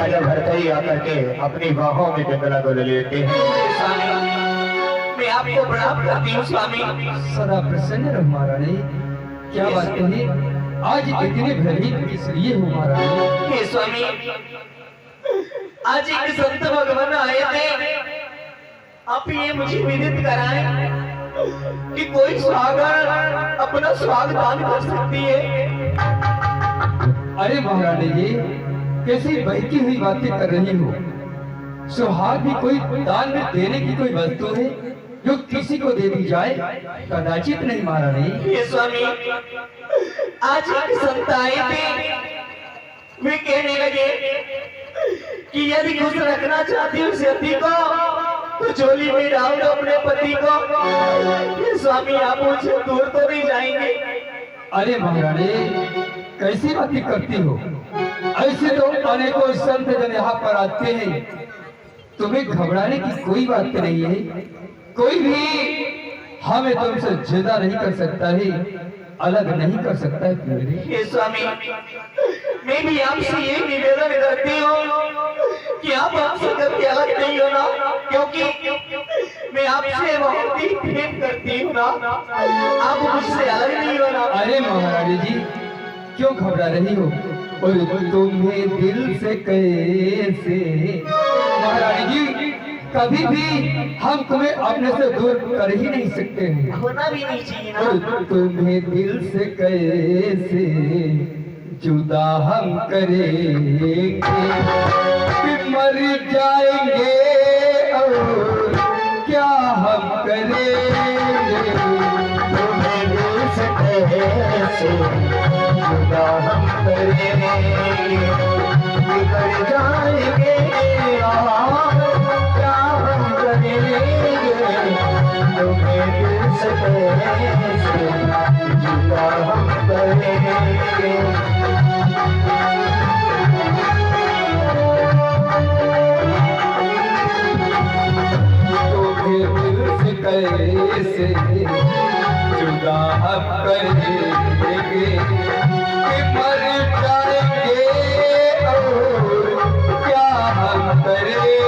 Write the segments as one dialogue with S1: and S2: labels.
S1: राजा भरतरी आकर के अपनी बाहों में पिंगला को ले लेते हैं।
S2: मैं आपको प्रणाम करती हूँ स्वामी।
S3: सदा प्रसन्न रहो महारानी। क्या बात कही, आज इतने भयभीत इसलिए हो महारानी?
S2: हे स्वामी, आज एक संत भगवान आए थे, आप ये मुझे विदित कराएं कि कोई सुहागन अपना सुहाग दान कर सकती है।
S3: अरे महारानी जी, कैसी बहकी हुई बातें कर रही हो? सुहाग भी कोई दान में देने की कोई वस्तु है जो किसी को दे दी जाए? कदाचित नहीं महारानी।
S2: ये स्वामी, आज एक संत आए थे, वे कहने लगे कि यदि खुश रखना चाहती हूँ सती को तो झोली में डाल दो अपने पति को। ये स्वामी, आप मुझे दूर तो नहीं जाएंगे?
S3: अरे महारानी, कैसी बातें करती हो? ऐसे तो अनेकों संत जन यहाँ पर आते हैं, तुम्हें घबराने की कोई बात नहीं है। कोई भी हमें तुमसे जुदा नहीं कर सकता है, अलग नहीं कर सकता है।
S2: हे स्वामी, मैं भी आपसे ये निवेदन करती हूँ कि आप हमसे कभी अलग नहीं होना, क्योंकि मैं आपसे बहुत ही प्रेम करती हूँ ना, आप मुझसे अलग नहीं होना।
S3: अरे महारानी जी, क्यों घबरा रही हो? और तुम्हें दिल से कैसे? महारानी जी, कभी भी हम तुम्हें अपने से दूर कर ही नहीं सकते हैं,
S2: होना भी नहीं चाहिए ना।
S3: और तुम्हें दिल से कैसे जुदा हम करेंगे कि मर जाएंगे, और क्या हम करेंगे?
S1: तुम्हें दिल से कैसे जुदा हम करेंगे, बिगड़ जाएंगे और क्या हम करेंगे? तुम्हें दिल से कैसे जुदा हम करेंगे।
S3: तुम्हें दिल से कैसे जुदा हम करेंगे कि मर जाएंगे, और क्या हम करेंगे?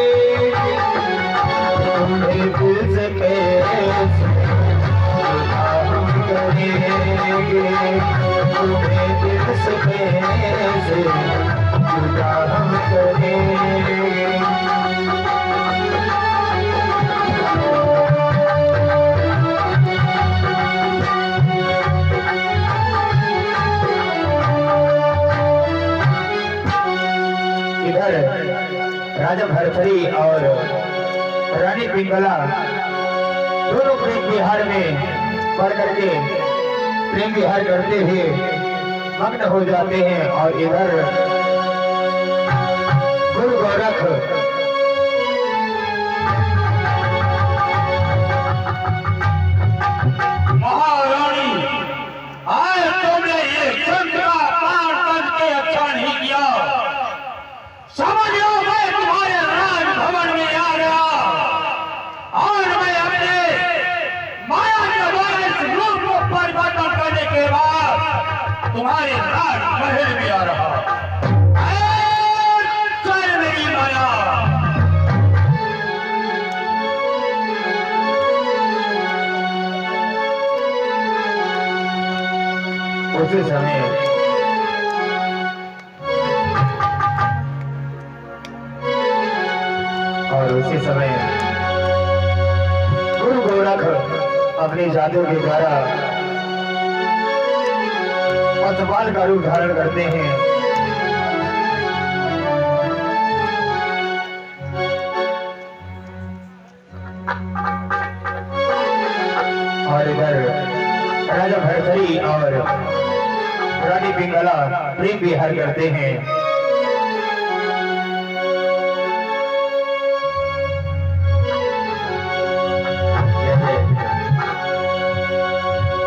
S1: तुम्हें दिल से कैसे जुदा हम करेंगे, तुम्हें दिल से कैसे जुदा हम करेंगे। इधर राजा भरथरी और रानी पिंगला दोनों प्रेम विहार में पढ़ करके प्रेम विहार करते हुए मग्न हो जाते हैं। और इधर गुरु गोरख
S4: महारानी, आज तुमने ये संत का प्राण तज के अच्छा नहीं किया। समझो, मैं तुम्हारे राजभवन में आ गया और मैं अपने माया के द्वारा इस रूप को परिवर्तन करने के बाद तुम्हारे राजमहल में आ रहा। चल मेरी माया।
S1: उसी समय और उसी समय गुरु गोरख अपने जादू के द्वारा मतवाल का रूप धारण करते हैं। और इधर राजा भरथरी और रानी पिंगला प्रेम विहार करते हैं।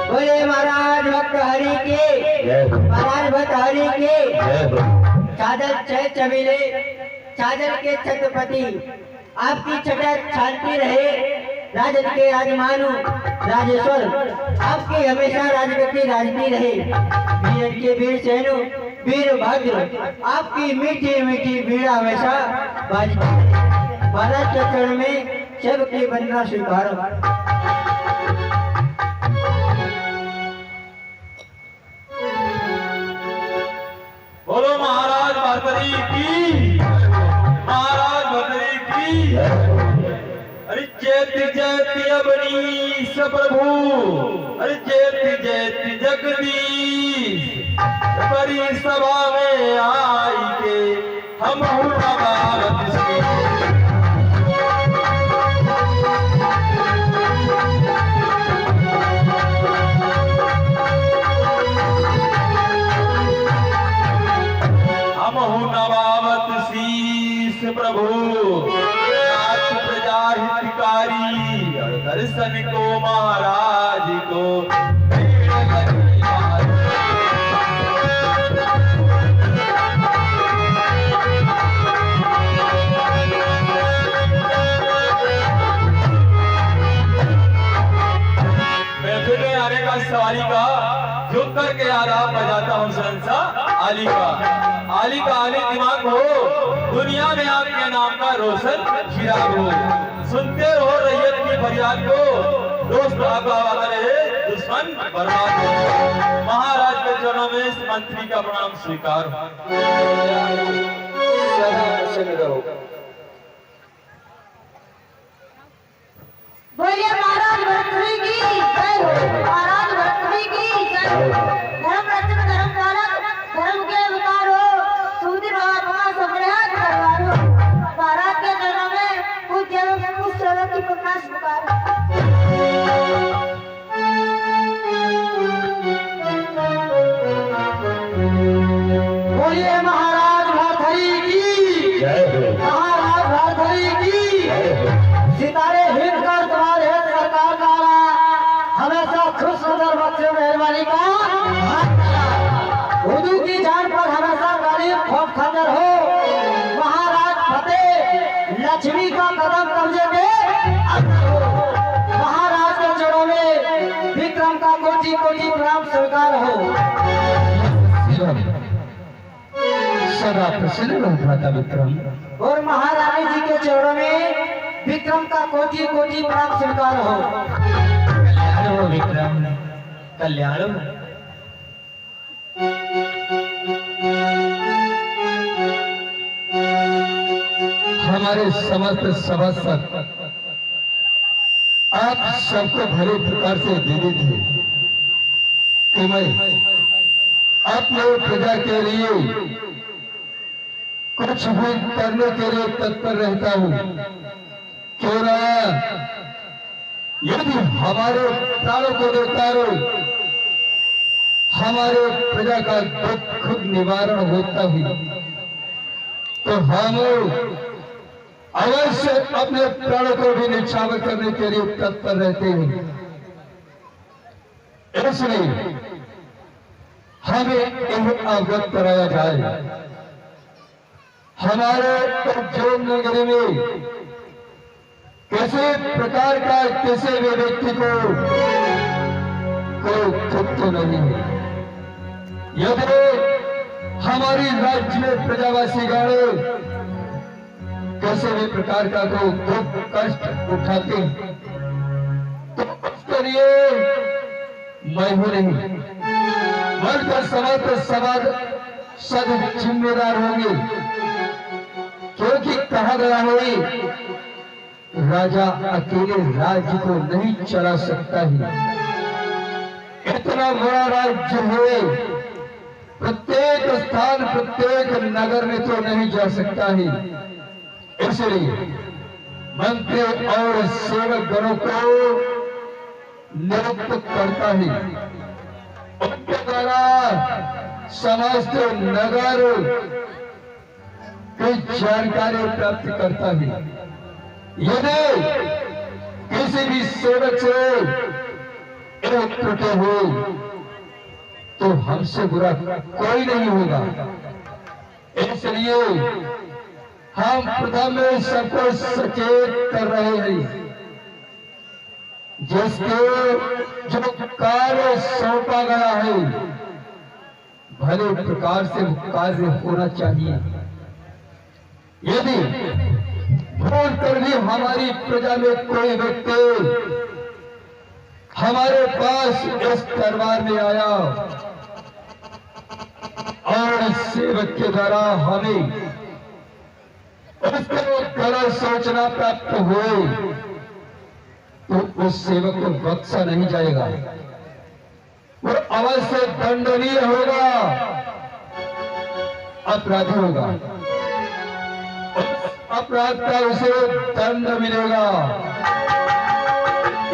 S2: बोले महाराज भक्त हरि के, महाराज भक्त हरि के। चादर छह चबीले, चादर के छत्रपति, आपकी छटा छानती रहे। राजन के राजमानु राजेश्वर, आपकी हमेशा राजगति राजती रहे। वीरन के वीर सैनु, वीरभद्र आपकी मीठी मीठी बीड़ा हमेशा बाजती रहे। महाराज के चरण में सबकी वंदना स्वीकार।
S4: बोलो महाराज भर्तरी की, महाराज भर्तरी की। अरे जयति जयति अवनीश प्रभु, अरे जयति जयति जगदीश। बड़ी सभा में आई के हम नवावत से। नवावत शीस प्रभु, नाथ प्रजा हितकारी। और दर्शन को महाराज को मैं फिर आने का सवारी का झुक करके आदाब बजाता हूँ शहंशाह आली का। आली का आली दिमाग हो, दुनिया में आपके नाम का रोशन चिराग हो। सुनते हो रैयत की फरियाद को, दोस्त आका रहे दुश्मन बर्बाद हो। महाराज के चरणों में इस मंत्री का प्रणाम स्वीकार हो।
S5: बोलिए महाराज भर्तृहरि की जय हो। महाराज भर्तृहरि की जय हो। धर्म रक्षक धर्म पालक धर्म के अवतार हो। सूदी महात्मा सबरेहत दरबार हो। महाराज के चरणों में पूज्य उस सेवक की प्रकाश पुकार।
S2: बोलिए महाराज भर्तृहरि की जय हो। महाराज भर्तृहरि की जय हो। सितारे हिट कर तुम्हारे सरकार का हमेशा खुश नजर बख्शे मेहरबानी का। हुजूर की जान पर हमेशा गरीब खौफ खजर हो। महाराज फतेह लक्ष्मी का कदम कब्जे पे अंदर हो। महाराज के चरणों में विक्रम का कोटि कोटि प्रणाम स्वीकार हो।
S3: सदा प्रसन्न रहता विक्रम।
S2: और महारानी जी के चरणों में विक्रम का कोटि कोटि प्रणाम स्वीकार हो।
S3: कल्याण हो विक्रम, कल्याण हो। हमारे समस्त सभासद आप सबको भले प्रकार से दे थे कि मैं अपने प्रजा के लिए कुछ भी करने के लिए तत्पर रहता हूँ। क्यों ना यदि हमारे प्राणों को निकालो, हमारे प्रजा का दुख खुद निवारण होता ही, तो हम अवश्य अपने प्राणों को भी निछावर करने के लिए तत्पर रहते हैं। इसलिए हमें यह अवगत कराया जाए, हमारे उज्जैन नगरी में किसी प्रकार का किसी भी व्यक्ति को कोई दुख तो नहीं है। यदि हमारी राज्य में प्रजावासी गाड़े किसी भी प्रकार का कोई दुख कष्ट उठाते तो उसके लिए मैं हूं नहीं, बल्कि समस्त समाज सद जिम्मेदार होंगे। क्योंकि कहा गया है राजा अकेले राज्य को नहीं चला सकता ही। इतना बड़ा राज्य है, प्रत्येक स्थान प्रत्येक नगर में तो नहीं जा सकता ही। इसलिए मंत्री और सेवक गणों को नियुक्त करता है, उनके द्वारा समस्त नगर की जानकारी प्राप्त करता है। यदि किसी भी सेवक से एक त्रुटि हो तो हमसे बुरा कोई नहीं होगा। इसलिए हम प्रथम में सबको सचेत कर रहे हैं। जिसके जो कार्य सौंपा गया है, भले प्रकार से कार्य होना चाहिए। यदि भूल कर भी हमारी प्रजा में कोई व्यक्ति हमारे पास इस दरबार में आया और सेवक के द्वारा हमें उसको गलत सोचना प्राप्त हुए, तो उस सेवक को बख्शा नहीं जाएगा, वो अवश्य दंडनीय होगा, अपराधी होगा। अपराध का उसे दंड मिलेगा।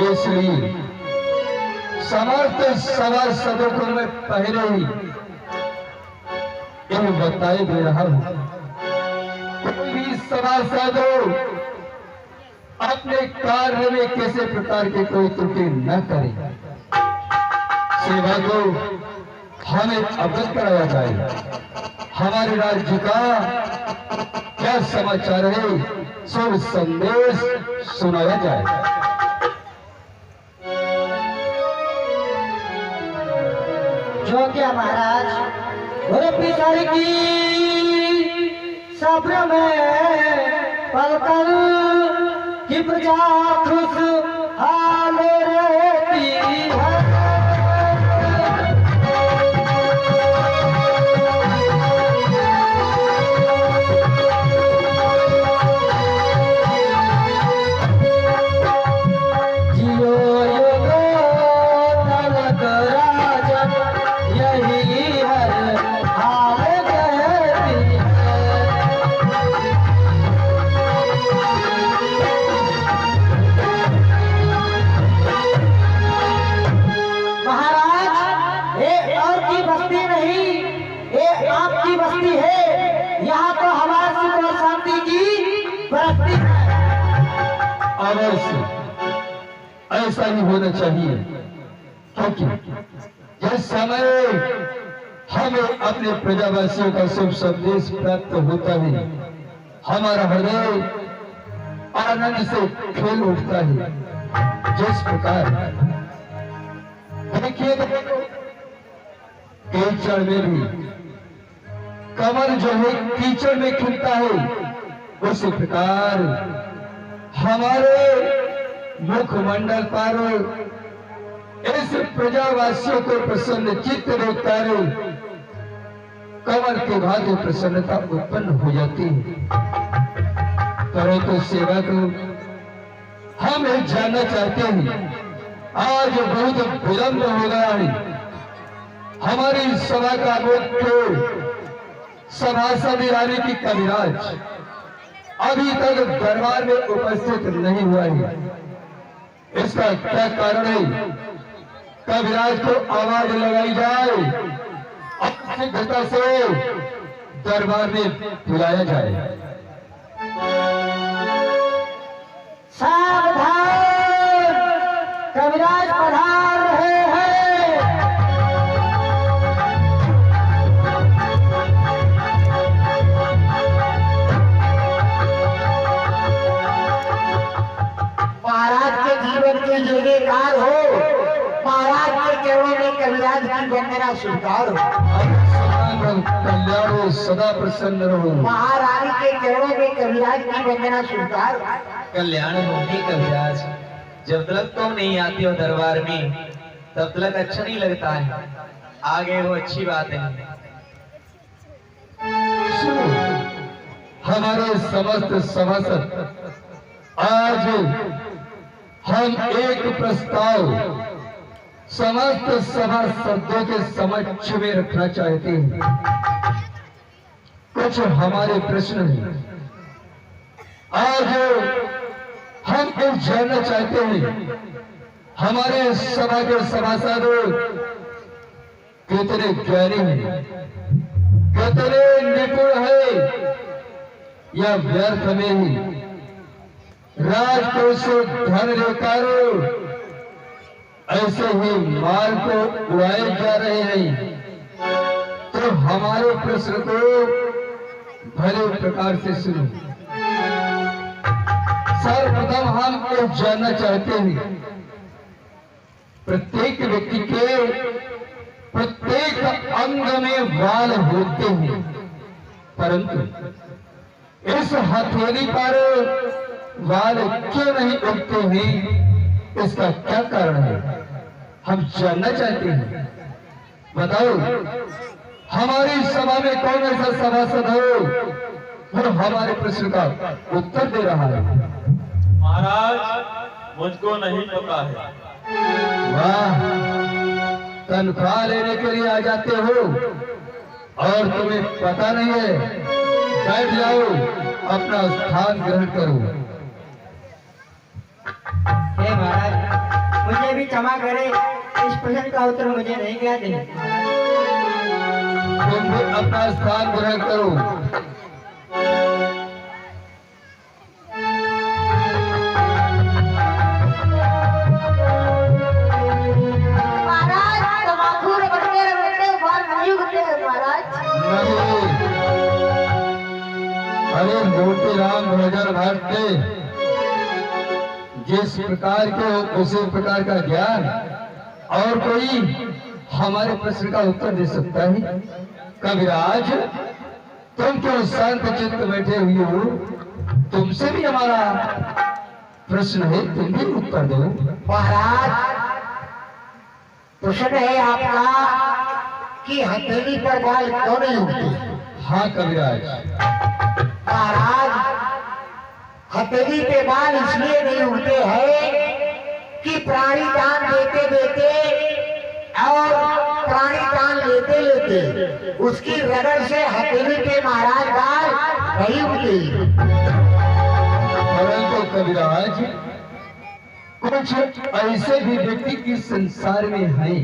S3: इसलिए समस्त सभासदों को मैं पहले ही इन बताए दे रहा हूं, कोई भी सभासद अपने कार्य में किसी प्रकार की कोई त्रुटि न करे। सेवा को हमें अवगत कराया जाए, हमारे राज्य का क्या समाचार है सब संदेश सुनाया जाए।
S2: जो क्या महाराज और पितर की सब्र में पलकर की प्रजा खुश हाल रहती है।
S3: ऐसा ही होना चाहिए, क्योंकि जिस समय हमें अपने प्रजावासियों का शुभ संदेश प्राप्त होता है, हमारा हृदय आनंद से खेल उठता है। जिस प्रकार देखिए कीचड़ में भी कमल जो है कीचड़ में खिलता है, उसी प्रकार हमारे मुखमंडल पर इस प्रजावासियों को प्रसन्न चित्त देखकर कमल के भांति प्रसन्नता उत्पन्न हो जाती है। परंतु सेवा को हम एक जानना चाहते हैं, आज बहुत विलंब हो गया है। हमारी सभा का मुख्य सभासद यानी कि कविराज अभी तक दरबार में उपस्थित नहीं हुआ है। इसका क्या कारण है? कविराज को आवाज लगाई जाए, शीघ्रता से दरबार में बुलाया जाए।
S2: सावधान, कविराज पधार रहे हैं। महाराज के जीवन के जयकार हो, महाराज के चरणों में कविराज की वंदना स्वीकार हो।
S3: कल्याण हो, सदा प्रसन्न रहो।
S2: महारानी के चरणों में कविराज की वंदना स्वीकार हो।
S6: कल्याण होगी कविराज, जब तक तुम नहीं आती हो दरबार में तब तक अच्छा नहीं लगता है, आगे वो अच्छी बात है।
S3: हमारे समस्त सभासद आज हम एक प्रस्ताव समस्त सभासदों के समक्ष में रखना चाहते हैं। कुछ हमारे प्रश्न हैं। आज हम ये जानना चाहते हैं, हमारे सभा के सभासद कितने ज्ञानी हैं, कितने निपुण हैं, या व्यर्थ में ही राजकोष से धन लेकर ऐसे ही माल को उड़ाए जा रहे हैं। तो हमारे प्रश्न को भले प्रकार से सुनो। सर्वप्रथम हम ये जानना चाहते हैं, प्रत्येक व्यक्ति के प्रत्येक अंग में बाल होते हैं, परंतु इस हथेली पर बाल क्यों नहीं उगते हैं, इसका क्या कारण है, हम जानना चाहते हैं। बताओ, हमारी सभा में कौन ऐसा सभासद हो और हमारे प्रश्न का उत्तर दे रहा है?
S4: महाराज, मुझको नहीं पता है।
S3: वाह, तनख्वाह लेने के लिए आ जाते हो और तुम्हें पता नहीं है। बैठ जाओ, अपना स्थान ग्रहण करो।
S2: हे महाराज, मुझे भी क्षमा करें, इस प्रश्न का उत्तर मुझे नहीं ज्ञात है।
S3: तुम भी अपना स्थान ग्रहण करो।
S5: महाराज तंबाकू रगड़ते बाल नहीं उगते हैं महाराज।
S3: नहीं, अरे मोती राम भजन भारते, जिस प्रकार के हो उसी प्रकार का ज्ञान और कोई हमारे प्रश्न का उत्तर दे सकता है? कविराज, तुम क्यों शांत चित्त बैठे हुए हो? तुमसे भी हमारा प्रश्न है, तुम भी उत्तर दो।
S2: महाराज, प्रश्न है आपका कि हथेली पर बाल क्यों नहीं उगते?
S3: हाँ कविराज।
S2: महाराज, हथेली पे बाल इसलिए नहीं उगते हैं कि प्राणी दान देते देते और प्राणी दान लेते लेते उसकी रगड़ से हथेली पे महाराज बाल नहीं उगते।
S3: परंतु कविराज, कुछ ऐसे भी व्यक्ति की संसार में है,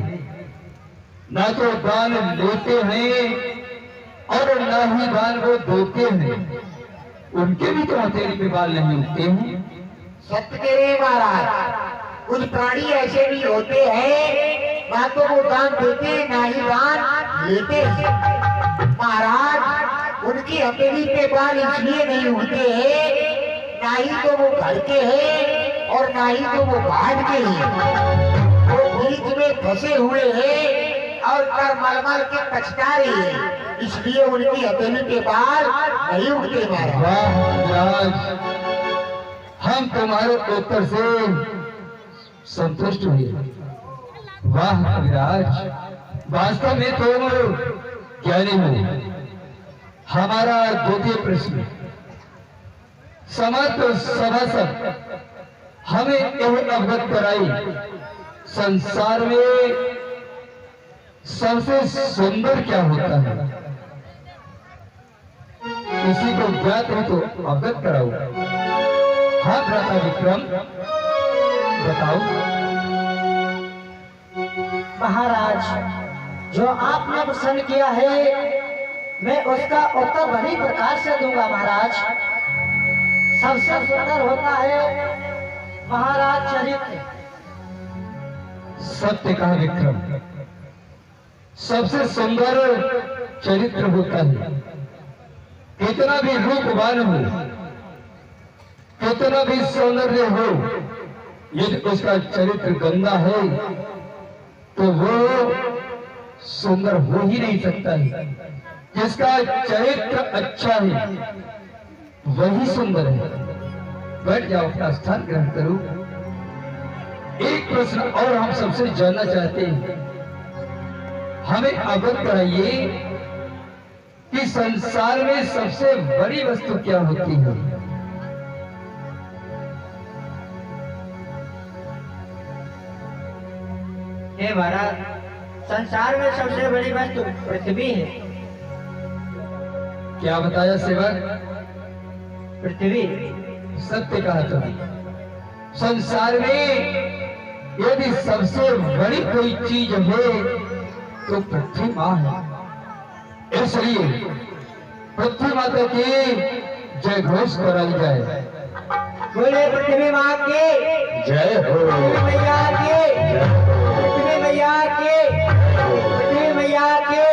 S3: ना तो दान लेते हैं और ना ही दान वो देते हैं, उनके भी तो हथेली पे बाल नहीं उगते हैं।
S2: सत्य कह रहे महाराज, कुछ प्राणी ऐसे भी होते हैं, ना तो वो दान देते ना ही दान लेते हैं। महाराज, उनकी हथेली पे बाल इसलिए नहीं उगते हैं, ना ही तो वो घर के हैं और ना ही तो वो बाहर के हैं। वो बीच में फंसे हुए हैं और कर मलमल के पछता रहे हैं, इसलिए उनकी हथेली पे बाल नहीं उगते महाराज।
S3: वाह कविराज, हम तुम्हारे उत्तर से संतुष्ट हुए। वाह कविराज, वास्तव में तुम ज्ञानी हो। हमारा द्वितीय प्रश्न, समर्थ सभासद हमें यह अवगत कराई, संसार में सबसे सुंदर क्या होता है? किसी को ज्ञात हो तो अवगत कराओ। हाँ भ्राता विक्रम, बताओ।
S2: महाराज, जो आपने प्रश्न किया है मैं उसका उत्तर बड़ी प्रकार से दूंगा महाराज। सबसे सुंदर होता है महाराज चरित्र।
S3: सत्य कहा विक्रम, सबसे सुंदर चरित्र होता है। कितना भी रूपवान हो, कितना भी सौंदर्य हो, यदि उसका चरित्र गंदा है तो वो सुंदर हो ही नहीं सकता है। जिसका चरित्र अच्छा है वही सुंदर है। बैठ जाओ, अपना स्थान ग्रहण करो। एक प्रश्न और हम सबसे जानना चाहते हैं, हमें अवगत कराइए कि संसार में सबसे बड़ी वस्तु क्या होती है?
S2: हे महाराज, संसार में सबसे बड़ी वस्तु पृथ्वी है।
S3: क्या बताया सेवक?
S2: पृथ्वी।
S3: सत्य कहा तुमने। संसार में यदि सबसे बड़ी कोई चीज है तो पृथ्वी माँ है। इसलिए पृथ्वी माता की जय घोष कराई जाए।
S2: बोले पृथ्वी माँ की
S3: जय हो।
S2: पृथ्वी मैया की, पृथ्वी मैया की, पृथ्वी मैया की।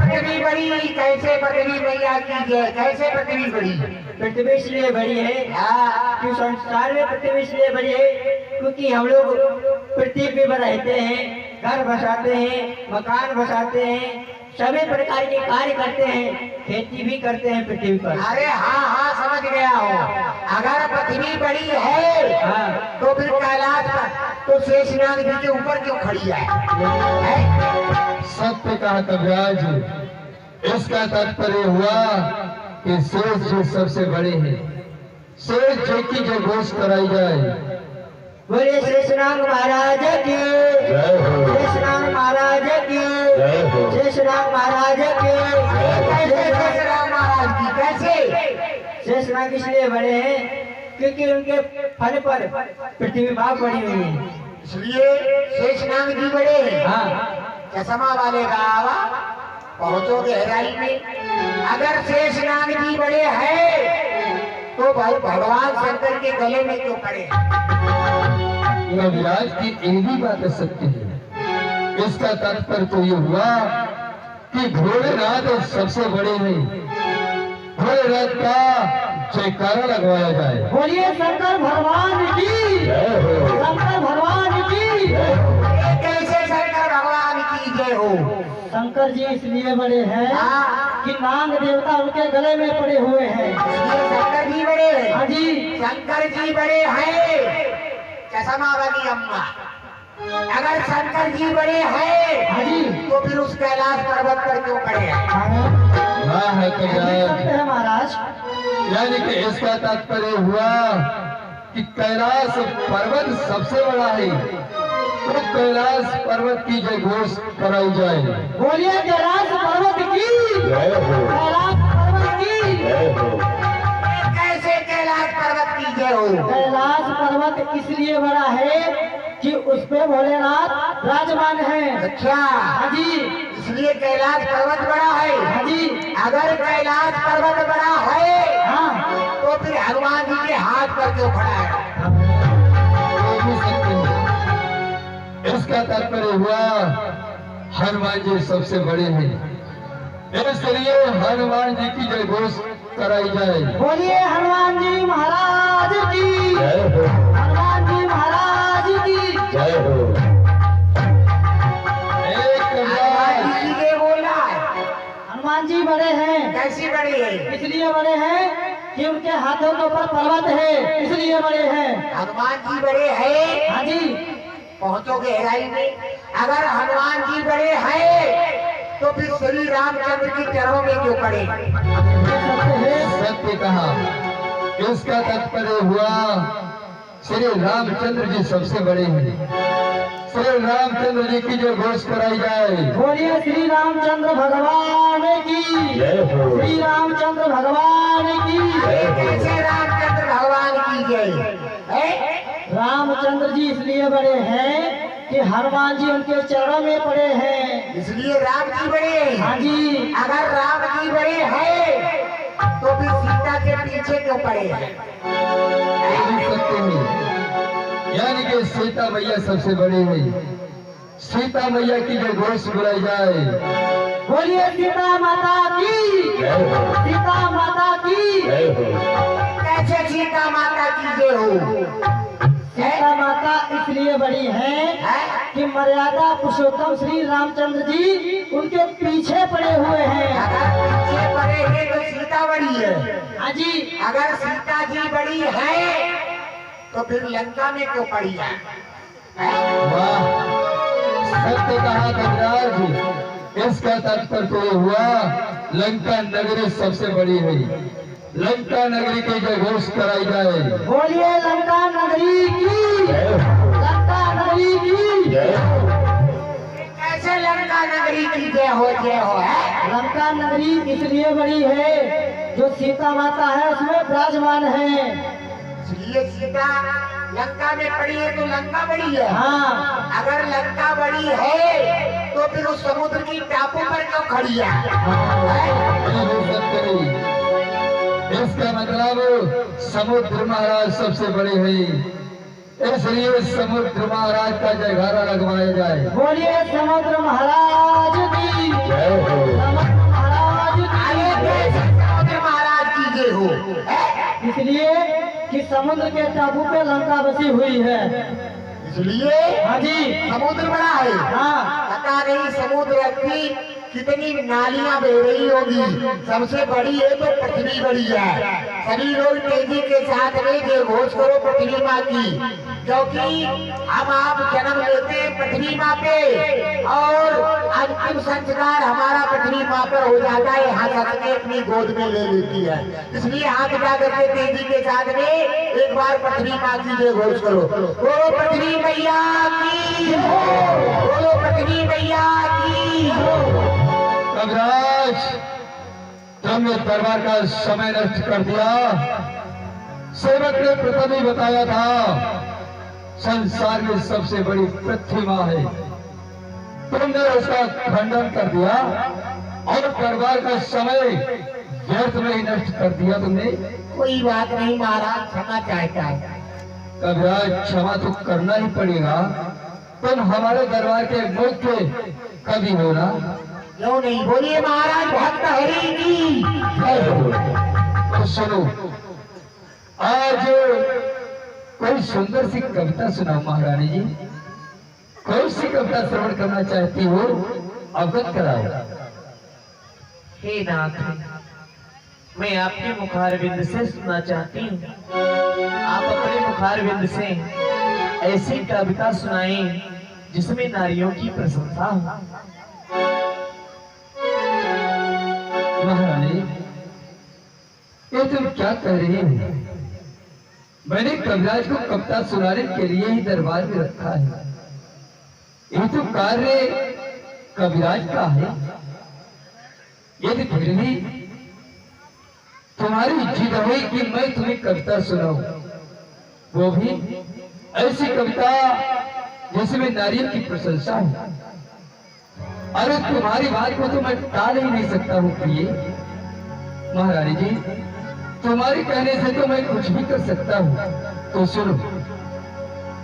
S2: कैसे पृथ्वी बड़ी, कैसे पृथ्वी मैया की जय, कैसे पृथ्वी बड़ी? पृथ्वी इसलिए बड़ी है कि संसार में पृथ्वी इसलिए बड़ी है क्योंकि हम लोग पृथ्वी पे रहते हैं घर बसाते हैं, मकान बसाते हैं, सभी प्रकार के कार्य करते हैं, खेती भी करते हैं पृथ्वी पर।
S1: अरे हाँ हाँ समझ गया हूँ। अगर पृथ्वी बड़ी है
S2: हाँ।
S1: तो फिर कैलाश पर तो शेषनाग जी के ऊपर क्यों खड़ी है?
S3: सत्य कहा कविराज। इसका तात्पर्य हुआ कि शेष जी सबसे बड़े हैं। शेष जी की जो घोष कराई जाए।
S2: बोले शेषनाग महाराज की, शेषनाग महाराज की, शेषनाग महाराज की।
S1: कैसे शेषनाग महाराज की? कैसे?
S2: शेषनाग इसलिए बड़े हैं क्योंकि उनके फल पर पृथ्वी भाग पड़ी हुई है,
S1: इसलिए शेषनाग जी बड़े हैं।
S2: हाँ।
S1: चश्मा वाले गावा पहुंचो गहराई में। अगर शेषनाग जी बड़े हैं तो भाई भगवान शंकर के गले में क्यों पड़े हैं?
S3: कविराज की एक भी बात सत्य है। इसका तात्पर्य तो ये हुआ कि भोलेनाथ सबसे बड़े हैं। भोलेनाथ का जयकारा लगवाया जाए।
S2: बोलिए शंकर भगवान की, शंकर भगवान की।
S1: कैसे शंकर भगवान की जय हो?
S2: शंकर जी इसलिए बड़े हैं
S1: हाँ।
S2: कि नाग देवता उनके गले में पड़े हुए हैं।
S1: इसलिए शंकर जी बड़े हैं।
S2: हाँ जी।
S1: शंकर जी बड़े हैं। चश्मा वाली अम्मा, अगर शंकर जी बड़े हैं
S2: हाँ जी।
S1: तो फिर उस कैलाश पर्वत पर क्यों खड़े हैं?
S3: हाँ है कविराज।
S2: है महाराज।
S3: यानी कि इसका तात्पर्य हुआ कि कैलाश पर्वत सबसे बड़ा है, तो कैलाश पर्वत की जय घोष कराई जाए।
S2: बोलिए कैलाश पर्वत की, कैलाश पर्वत की।
S1: कैसे कैलाश पर्वत की जय हो?
S2: कैलाश पर्वत इसलिए बड़ा है कि उस पे भोलेनाथ विराजमान है।
S1: अच्छा,
S2: हाँ जी।
S1: इसलिए कैलाश पर्वत बड़ा है।
S2: हाँ जी।
S1: अगर कैलाश पर्वत बड़ा है
S2: हाँ।
S1: तो फिर हनुमान जी के हाथ पर क्यों खड़ा है?
S3: वो भी सत्य है। इसका तात्पर्य हुआ हनुमान जी सबसे बड़े हैं, इसलिए हनुमान जी की जय घोष कराई जाए।
S2: बोलिए हनुमान जी महाराज की, हनुमान जी महाराज की।
S3: एक
S1: हनुमान जी के बोला है।
S2: हनुमान जी बड़े हैं।
S1: कैसी बड़ी है?
S2: इसलिए बड़े हैं कि उनके हाथों के ऊपर पर्वत है, इसलिए बड़े हैं।
S1: हनुमान जी बड़े हैं।
S2: हाँ जी।
S1: पहुंचो गहराई में। अगर हनुमान जी बड़े हैं तो फिर श्री रामचंद्र की चरणों में क्यों पड़े?
S3: सत्य कहा। इसका तात्पर्य हुआ श्री रामचंद्र जी सबसे बड़े हैं, श्री रामचंद्र जी की जो घोष कराई जाए।
S2: बोलिए श्री रामचंद्र भगवान की, श्री रामचंद्र भगवान की।
S1: कैसे रामचंद्र भगवान की जय है?
S2: रामचंद्र जी इसलिए बड़े हैं कि हनुमान जी उनके चरणों में पड़े हैं,
S1: इसलिए राम जी बड़े हैं।
S2: हाँ जी।
S1: अगर राम जी बड़े हैं तो फिर सीता के पीछे क्यों पड़े हैं?
S3: सत्य है। यानी कि सीता मैया सबसे बड़ी है, सीता मैया की जो घोष बुलाई जाए।
S2: बोलिए सीता माता की, सीता माता की।
S1: कैसे सीता माता की जय हो?
S2: सीता माता इसलिए बड़ी है कि मर्यादा पुरुषोत्तम श्री रामचंद्र जी उनके पीछे पड़े हुए हैं।
S1: अगर पीछे पड़े हैं तो सीता बड़ी है।
S2: हाँ जी।
S1: अगर सीता जी बड़ी है तो फिर लंका में क्यों पड़ी है?
S3: वाह, सत्य कहा कविराज। इसका तात्पर्य तो ये हुआ लंका नगरी सबसे बड़ी है, लंका नगरी की जय घोष कराई जाए।
S2: बोलिए लंका नगरी की, लंका नगरी की।
S1: कैसे लंका नगरी की जय हो है?
S2: लंका नगरी इसलिए बड़ी है जो सीता माता है उसमें विराजमान है।
S1: इसलिए सीता लंका में पड़ी है तो लंका बड़ी है।
S2: हाँ।
S1: अगर लंका बड़ी है तो फिर उस समुद्र की टापू पर क्यों खड़ी है?
S3: ये हो सत्य नहीं। इसका मतलब समुद्र महाराज सबसे बड़े हैं, इसलिए समुद्र महाराज का जयकारा लगवाया जाए।
S2: बोलिए समुद्र महाराज की, समुद्र महाराज
S1: आगे
S2: की।
S1: कैसे समुद्र महाराज की जय हो?
S2: इसलिए कि समुद्र के टापू पे लंका बसी हुई है।
S1: इसलिए
S3: हाँ जी।
S1: समुद्र बड़ा है।
S3: हाँ।
S1: पता नहीं समुद्र की कितनी नालियां बह रही होगी, सबसे बड़ी है तो पृथ्वी बड़ी है। सभी लोग तेजी के साथ में जय घोष करो पृथ्वी माँ की, क्योंकि हम आप जन्म लेते हैं पृथ्वी माँ पे और अंतिम संस्कार हमारा पृथ्वी माँ पर हो जाता है, हाथ के अपनी गोद में ले लेती है। इसलिए हाथ उठा करके तेजी के साथ में एक बार पृथ्वी माँ की जय घोष करो। बोलो पृथ्वी मैया की, बोलो पृथ्वी मैया की।
S3: कविराज, तुमने दरबार का समय नष्ट कर दिया। सेवक ने प्रथम ही बताया था संसार में सबसे बड़ी पृथ्वी माँ है, तुमने उसका खंडन कर दिया और दरबार का समय व्यर्थ में ही नष्ट कर दिया तुमने।
S1: कोई बात नहीं महाराज, क्षमा चाहता है।
S3: कविराज, क्षमा तो करना ही पड़ेगा। तुम हमारे दरबार के मुख्य कवि हो ना?
S1: क्यों नहीं, बोलिए महाराज। भक्त हरि की जय हो।
S3: तो सुनो, आज कोई सुंदर सी कविता सुनाओ महारानी जी। कौन सी कविता श्रवण करना चाहती हो, अवगत कराओ।
S6: हे नाथ, मैं आपके मुखारविंद से सुनना चाहती हूँ। आप अपने मुखारविंद से ऐसी कविता सुनाएं जिसमें नारियों की प्रशंसा हो।
S3: महारानी, ये तुम क्या कह रही हो? मैंने कविराज को कविता सुनाने के लिए ही दरबार में रखा है। ये तो कार्य कविराज का है। यदि फिर भी तुम्हारी जिद है कि मैं तुम्हें कविता सुनाऊं, वो भी ऐसी कविता जिसमें नारियों की प्रशंसा हो। अरे तुम्हारी बात को तो मैं टाल ही नहीं सकता हूँ प्रिय महारानी जी। तुम्हारे कहने से तो मैं कुछ भी कर सकता हूँ। तो सुनो।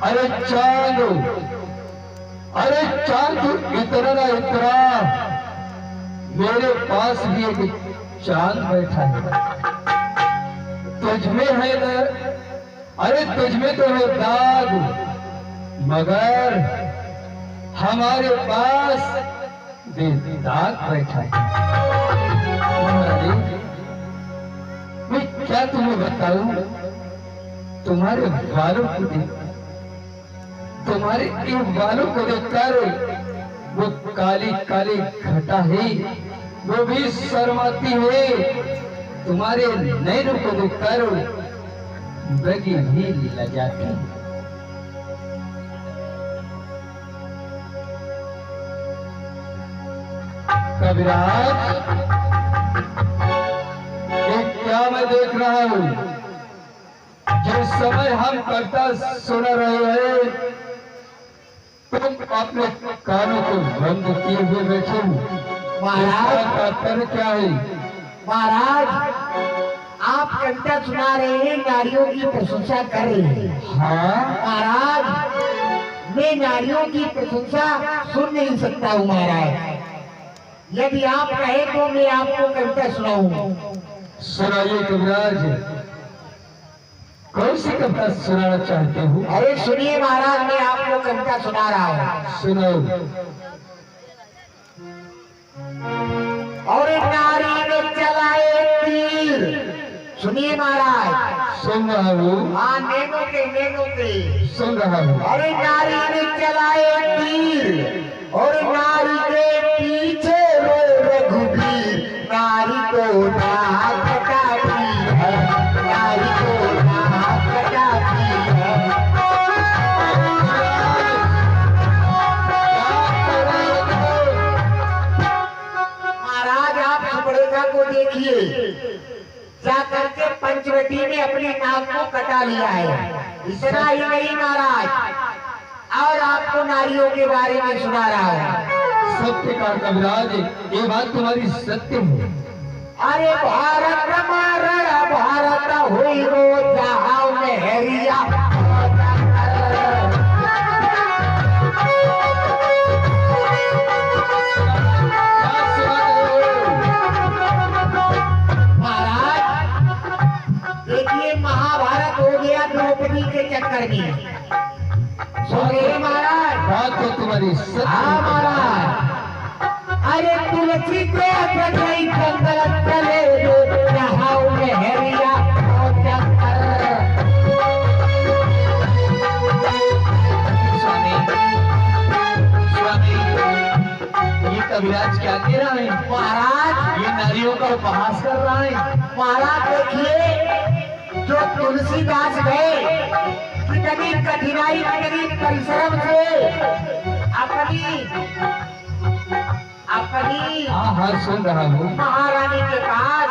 S3: अरे चांद, अरे चांद इतना ना इतना, मेरे पास भी एक चांद बैठा है। तुझमें है ना, अरे तुझमें तो है दाग, मगर हमारे पास दाग बैठा है। मैं क्या तुम्हें बताऊं? तुम्हारे बालों को देख, तुम्हारे इन बालों को देखकर वो काली काली घटा है, वो भी शर्माती है। तुम्हारे नैनों को देखकर बगी भी लजाती है। कविराज, ये क्या मैं देख रहा हूँ? जिस समय हम कविता सुन रहे हैं, तुम अपने कानों को बंद किए हुए बैठे हो।
S1: महाराज,
S3: तात्पर्य क्या है?
S1: महाराज, आप कविता सुना रहे हैं, नारियों की प्रशंसा कर रहे हैं।
S3: हाँ
S1: महाराज, मैं नारियों की प्रशंसा सुन नहीं सकता हूँ महाराज। यदि आप कहे तो मैं आपको कविता सुनाऊं।
S3: सुनाइए कविराज, कौन सी कविता सुनाना चाहते हो?
S1: अरे सुनिए महाराज, मैं आपको कविता सुना रहा हूँ।
S3: सुनाओ।
S1: और नारी ने चलाए तीर, सुनिए महाराज।
S3: सुन रहा हूँ।
S1: हाँ, नैनों के
S3: सुन रहा हूँ।
S1: अरे नारी ने चलाए तीर और नारी के पीछे रोए रघुबीर। नारी को नाक कटाती है, नारी को नाक कटाती है। महाराज, आप सुपड़ेगा को देखिए, जा करके पंचवटी में अपनी नाक को कटा लिया है। इतना ही नहीं महाराज, और आपको नारियों के बारे में सुना रहा हूँ।
S3: सत्य का कविराज, ये बात तुम्हारी सत्य है।
S1: अरे भारत हमारा भारत हुई रो जहां में हरिया। महाराज, देखिए महाभारत हो गया द्रौपदी के चक्कर में। सुनिए
S2: कहीं जंगल चले जो जहाँ लहरिया और चक्कर।
S6: स्वामी स्वामी ये कविराज क्या कह रहा है?
S2: महाराज
S6: ये नारियों का उपहास कर रहा है।
S2: महाराज देखिए जो तुलसीदास गए कितनी कठिनाई कितनी परिश्रम से अपनी
S3: हाँ हाँ सुन रहा हूँ।
S2: महारानी के पास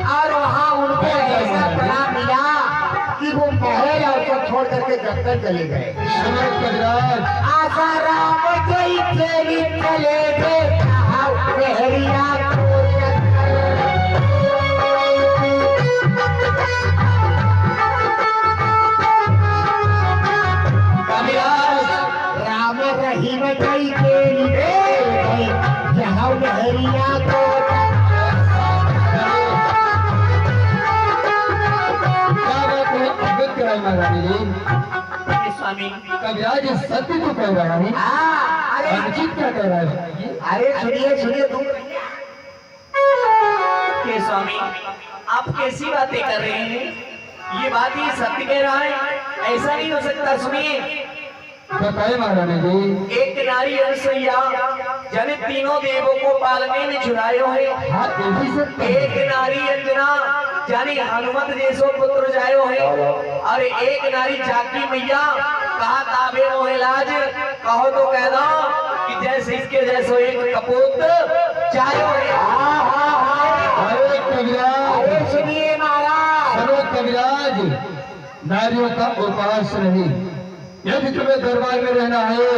S2: और वहाँ उनको ऐसा बड़ा मिला कि वो महल और सब छोड़ करके जंगल चले गए।
S3: सुनो कविराज,
S2: आशा राम जय चली चले गए कहाँ लहरिया को राम रहीम जय चली गए जहाँ लहरिया को
S3: महारानी जी।
S6: स्वामी
S3: कविराज सत्य तो कह रहा है,
S2: अरे
S3: अनुचित क्या कह रहा है?
S2: अरे सुनिए तुम
S6: के स्वामी आप कैसी बातें कर रहे हैं? ये बात ही सत्य कह रहा है, ऐसा नहीं हो सकता। सुनिए
S3: बताए महारानी जी।
S6: एक नारी अनसुईया जन तीनों देवों को पालने में छुड़ायो है।
S3: हाँ यही सब
S6: एक नारी अंजना जानी हनुमत जैसो पुत्र जायो है और एक नारी जाकी मैया कहा ताबे मोहलाज कहो तो कह दो कि जैसे इसके जैसो एक कपूत जायो है।
S3: अरे कविराज,
S2: अरे सुनिए महाराज
S3: सुनो कविराज, नारियों का उपहास नहीं। यदि तुम्हें दरबार में रहना है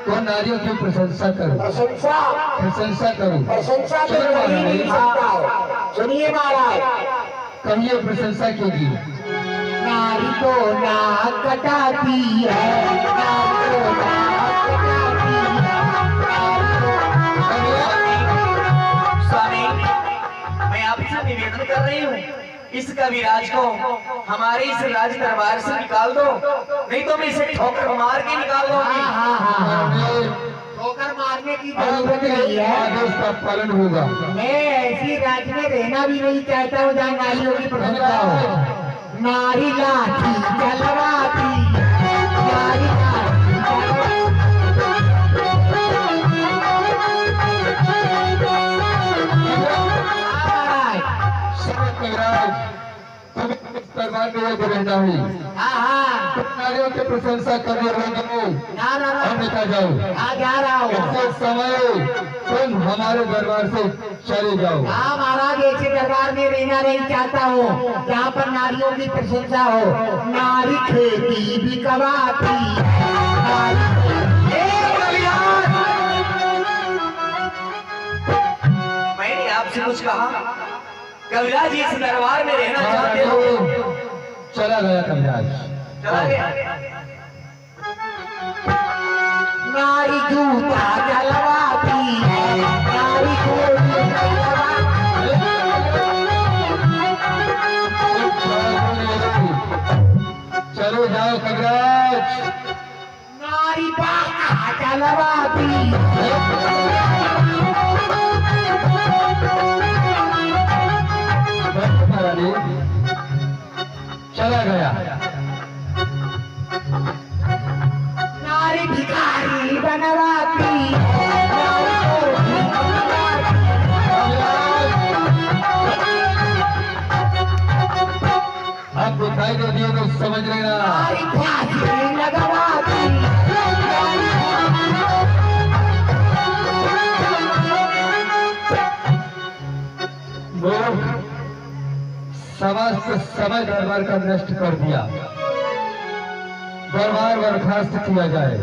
S3: तो नारियों की प्रशंसा करो, प्रशंसा करो।
S2: प्रशंसा तो
S3: चलो
S2: कर ही नहीं
S3: महाराज,
S2: सकता है। सुनिए महाराज
S3: कहिए प्रशंसा कीजिए।
S2: नारी को ना कटाती है, नारी को ना कटाती है।
S6: स्वामी मैं आपसे निवेदन कर रही हूँ इस कविराज को हमारे इस राज दरबार से निकाल दो, नहीं तो मैं इसे ठोकर मार के निकाल दूंगी।
S2: ठोकर मारने की जरूरत नहीं है।
S3: आदेश का पालन होगा।
S2: मैं ऐसी राज्य में रहना भी नहीं चाहता हूँ जहाँ नारियों की प्रशंसा हो। नारी लाठी चलवाती, नारी लाठी
S3: दरबार में यदि रहना है तो नारियों की प्रशंसा करने लगे, अन्यथा जाओ।
S2: जा रहा हूँ।
S3: ऐसे समय तुम हमारे दरबार से चले जाओ।
S2: हाँ महाराज ऐसे दरबार में रहना नहीं चाहता हूँ जहाँ पर नारियों की प्रशंसा हो। नारी खेती भी कवाती,
S6: मैंने आपसे कुछ कहा? कविराज इस दरबार में रहना चाहते हो?
S3: चला गया कविराज,
S6: चला गया।
S2: नारी जूता जलवाती है, नारी कोटी
S3: चलो जाओ कविराज।
S2: नारी बाका जलवाती
S3: चला गया।
S2: नारी भिखारी बनवाती, नारी कोठी बनवाती।
S3: अब दिखाई दे दिए तो समझ लेना।
S2: नारी फांसी लगवाती,
S3: लोग समस्त समय दरबार का नष्ट कर दिया। दरबार बर्खास्त किया जाए।